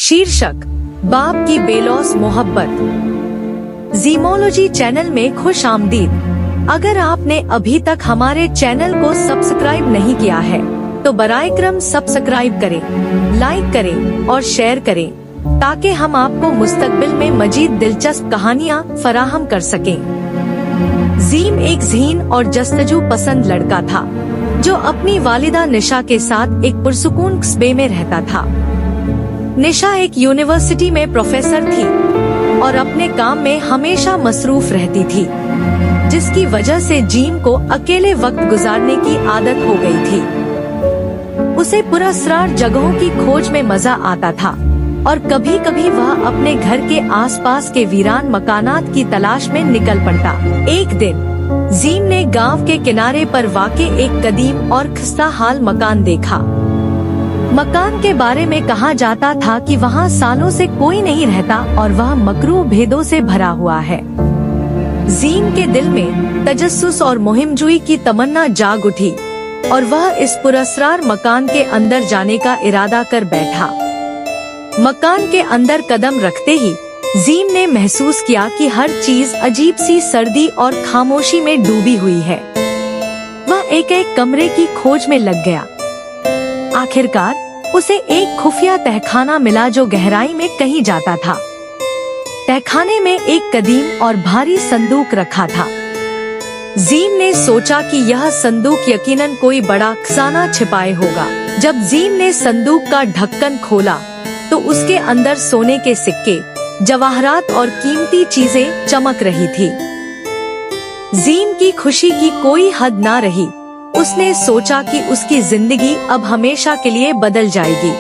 शीर्षक बाप की बेलौस मोहब्बत। जीमोलॉजी चैनल में खुश आमदीद। अगर आपने अभी तक हमारे चैनल को सब्सक्राइब नहीं किया है तो बराए क्रम सब्सक्राइब करें, लाइक करें और शेयर करें ताकि हम आपको मुस्तकबिल में मजीद दिलचस्प कहानियाँ फराहम कर सकें। जीम एक ज़हीन और जस्तजू पसंद लड़का था जो अपनी वालिदा निशा के साथ एक पुरसुकून कस्बे में रहता था। निशा एक यूनिवर्सिटी में प्रोफेसर थी और अपने काम में हमेशा मसरूफ रहती थी, जिसकी वजह से जीम को अकेले वक्त गुजारने की आदत हो गई थी। उसे पुरस्कार जगहों की खोज में मजा आता था और कभी कभी वह अपने घर के आसपास के वीरान मकानात की तलाश में निकल पड़ता। एक दिन जीम ने गांव के किनारे पर वाक़े एक कदीम और खस्ता हाल मकान देखा। मकान के बारे में कहा जाता था कि वहां सालों से कोई नहीं रहता और वह मकरूह भेदों से भरा हुआ है। जीम के दिल में तजस्सुस और मुहिमजुई की तमन्ना जाग उठी और वह इस पुरस्कार मकान के अंदर जाने का इरादा कर बैठा। मकान के अंदर कदम रखते ही जीम ने महसूस किया कि हर चीज अजीब सी सर्दी और खामोशी में डूबी हुई है। वह एक एक कमरे की खोज में लग गया। आखिरकार उसे एक खुफिया तहखाना मिला जो गहराई में कहीं जाता था। तहखाने में एक कदीम और भारी संदूक रखा था। जीम ने सोचा कि यह संदूक यकीनन कोई बड़ा खजाना छिपाए होगा। जब जीम ने संदूक का ढक्कन खोला तो उसके अंदर सोने के सिक्के, जवाहरात और कीमती चीजें चमक रही थी। जीम की खुशी की कोई हद ना रही। उसने सोचा कि उसकी जिंदगी अब हमेशा के लिए बदल जाएगी।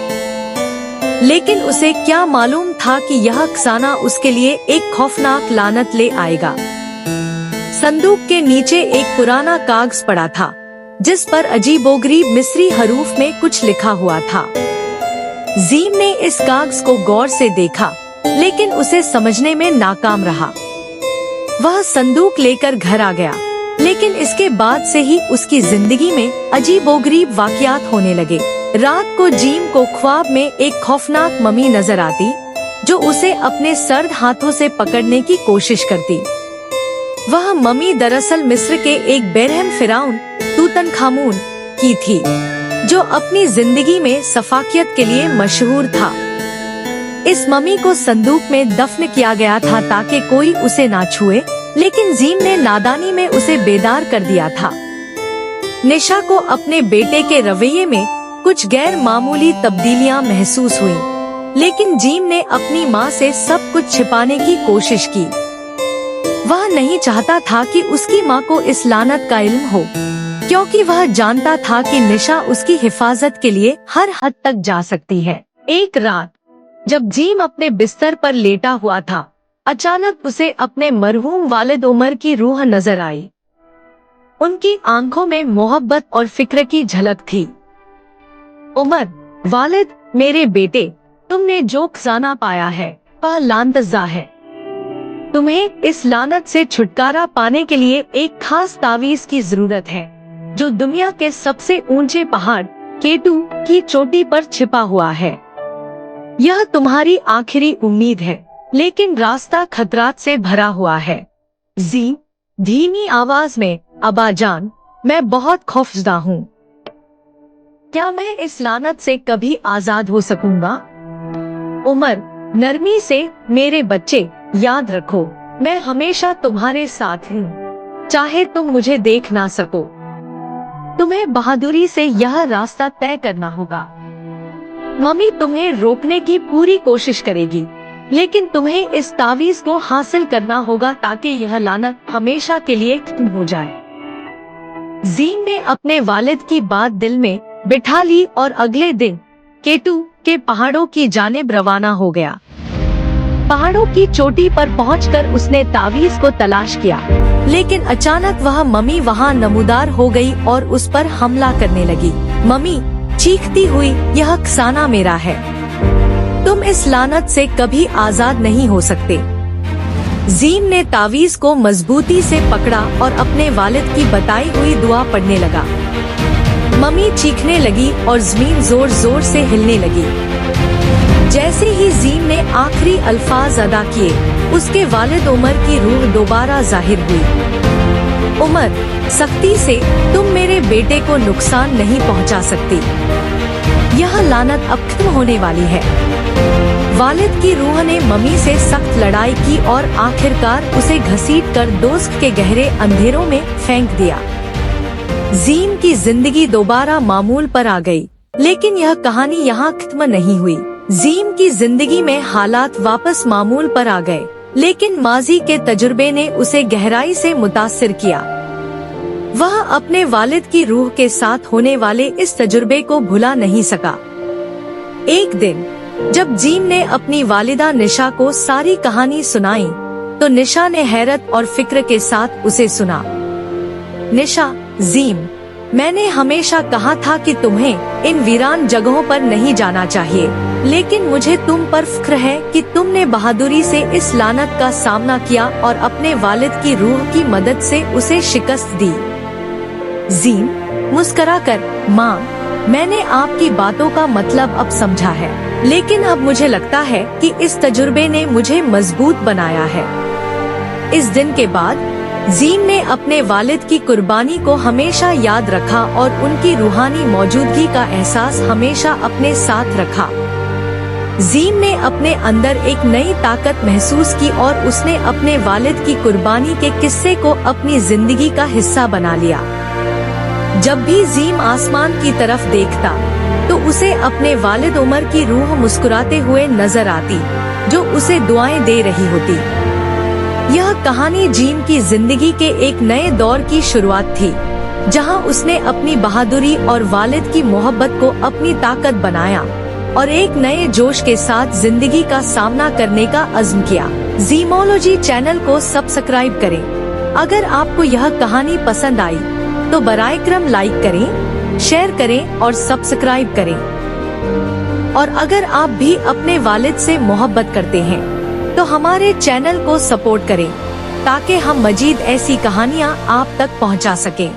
लेकिन उसे क्या मालूम था कि यह खजाना उसके लिए एक खौफनाक लानत ले आएगा। संदूक के नीचे एक पुराना कागज पड़ा था जिस पर अजीबोगरीब मिस्री हरूफ में कुछ लिखा हुआ था। जीम ने इस कागज को गौर से देखा लेकिन उसे समझने में नाकाम रहा। वह संदूक लेकर घर आ गया, लेकिन इसके बाद से ही उसकी जिंदगी में अजीबोगरीब वाकयात होने लगे। रात को जीम को ख्वाब में एक खौफनाक मम्मी नजर आती जो उसे अपने सर्द हाथों से पकड़ने की कोशिश करती। वह मम्मी दरअसल मिस्र के एक बेरहम फिरौन तूतनखामुन की थी जो अपनी जिंदगी में सफाकियत के लिए मशहूर था। इस मम्मी को संदूक में दफन किया गया था ताकि कोई उसे ना छुए, लेकिन जीम ने नादानी में उसे बेदार कर दिया था। निशा को अपने बेटे के रवैये में कुछ गैर मामूली तब्दीलियां महसूस हुईं, लेकिन जीम ने अपनी माँ से सब कुछ छिपाने की कोशिश की। वह नहीं चाहता था कि उसकी माँ को इस लानत का इल्म हो, क्योंकि वह जानता था कि निशा उसकी हिफाजत के लिए हर हद तक जा सकती है। एक रात जब जीम अपने बिस्तर पर लेटा हुआ था, अचानक उसे अपने मरहूम वालिद उमर की रूह नजर आई। उनकी आंखों में मोहब्बत और फिक्र की झलक थी। उमर, वालिद, मेरे बेटे, तुमने जो खजाना पाया है वह लानतज़ा है। तुम्हें इस लानत से छुटकारा पाने के लिए एक खास तावीज की जरूरत है जो दुनिया के सबसे ऊंचे पहाड़ केटू की चोटी पर छिपा हुआ है। यह तुम्हारी आखिरी उम्मीद है, लेकिन रास्ता खतरात से भरा हुआ है। जी धीमी आवाज में, अब्बाजान, मैं बहुत खौफजदा हूँ। क्या मैं इस लानत से कभी आजाद हो सकूंगा? उमर नरमी से, मेरे बच्चे, याद रखो मैं हमेशा तुम्हारे साथ हूँ, चाहे तुम मुझे देख ना सको। तुम्हें बहादुरी से यह रास्ता तय करना होगा। मम्मी तुम्हें रोकने की पूरी कोशिश करेगी, लेकिन तुम्हें इस तावीज को हासिल करना होगा ताकि यह लानत हमेशा के लिए खत्म हो जाए। जीम ने अपने वालिद की बात दिल में बिठा ली और अगले दिन केटू के पहाड़ों की जानिब रवाना हो गया। पहाड़ों की चोटी पर पहुंचकर उसने तावीज को तलाश किया, लेकिन अचानक वह मम्मी वहां नमूदार हो गई और उस पर हमला करने लगी। मम्मी चीखती हुई, यह खजाना मेरा है, तुम इस लानत से कभी आजाद नहीं हो सकते। जीम ने तावीज को मजबूती से पकड़ा और अपने वालिद की बताई हुई दुआ पढ़ने लगा। मम्मी चीखने लगी और जमीन जोर जोर से हिलने लगी। जैसे ही जीम ने आखिरी अल्फाज अदा किए, उसके वालिद उमर की रूह दोबारा जाहिर हुई। उमर, सख्ती से, तुम मेरे बेटे को नुकसान नहीं पहुंचा सकती। यह लानत अब खत्म होने वाली है। वालिद की रूह ने मम्मी से सख्त लड़ाई की और आखिरकार उसे घसीटकर दोस्त के गहरे अंधेरों में फेंक दिया। जीम की जिंदगी दोबारा मामूल पर आ गई, लेकिन यह कहानी यहाँ खत्म नहीं हुई। जीम की जिंदगी में हालात वापस मामूल पर आ गए, लेकिन माजी के तजुर्बे ने उसे गहराई से मुतासिर किया। वह अपने वालिद की रूह के साथ होने वाले इस तजुर्बे को भुला नहीं सका। एक दिन जब जीम ने अपनी वालिदा निशा को सारी कहानी सुनाई, तो निशा ने हैरत और फिक्र के साथ उसे सुना। निशा, जीम, मैंने हमेशा कहा था कि तुम्हें इन वीरान जगहों पर नहीं जाना चाहिए, लेकिन मुझे तुम पर फख्र है कि तुमने बहादुरी से इस लानत का सामना किया और अपने वालिद की रूह की मदद से उसे शिकस्त दी। जीम मुस्कुराकर, माँ, मैंने आपकी बातों का मतलब अब समझा है, लेकिन अब मुझे लगता है कि इस तजुर्बे ने मुझे मजबूत बनाया है। इस दिन के बाद जीम ने अपने वालिद की कुर्बानी को हमेशा याद रखा और उनकी रूहानी मौजूदगी का एहसास हमेशा अपने साथ रखा। जीम ने अपने अंदर एक नई ताकत महसूस की और उसने अपने वालिद की कुर्बानी के किस्से को अपनी जिंदगी का हिस्सा बना लिया। जब भी जीम आसमान की तरफ देखता, तो उसे अपने वालिद उमर की रूह मुस्कुराते हुए नजर आती, जो उसे दुआएं दे रही होती। यह कहानी जीम की जिंदगी के एक नए दौर की शुरुआत थी, जहां उसने अपनी बहादुरी और वालिद की मोहब्बत को अपनी ताकत बनाया और एक नए जोश के साथ जिंदगी का सामना करने का अज़्म किया। जीमोलॉजी चैनल को सब्सक्राइब करें। अगर आपको यह कहानी पसंद आई, तो बराए क्रम लाइक करें, शेयर करें और सब्सक्राइब करें। और अगर आप भी अपने वालिद से मोहब्बत करते हैं, तो हमारे चैनल को सपोर्ट करें, ताकि हम मजीद ऐसी कहानियाँ आप तक पहुँचा सकें।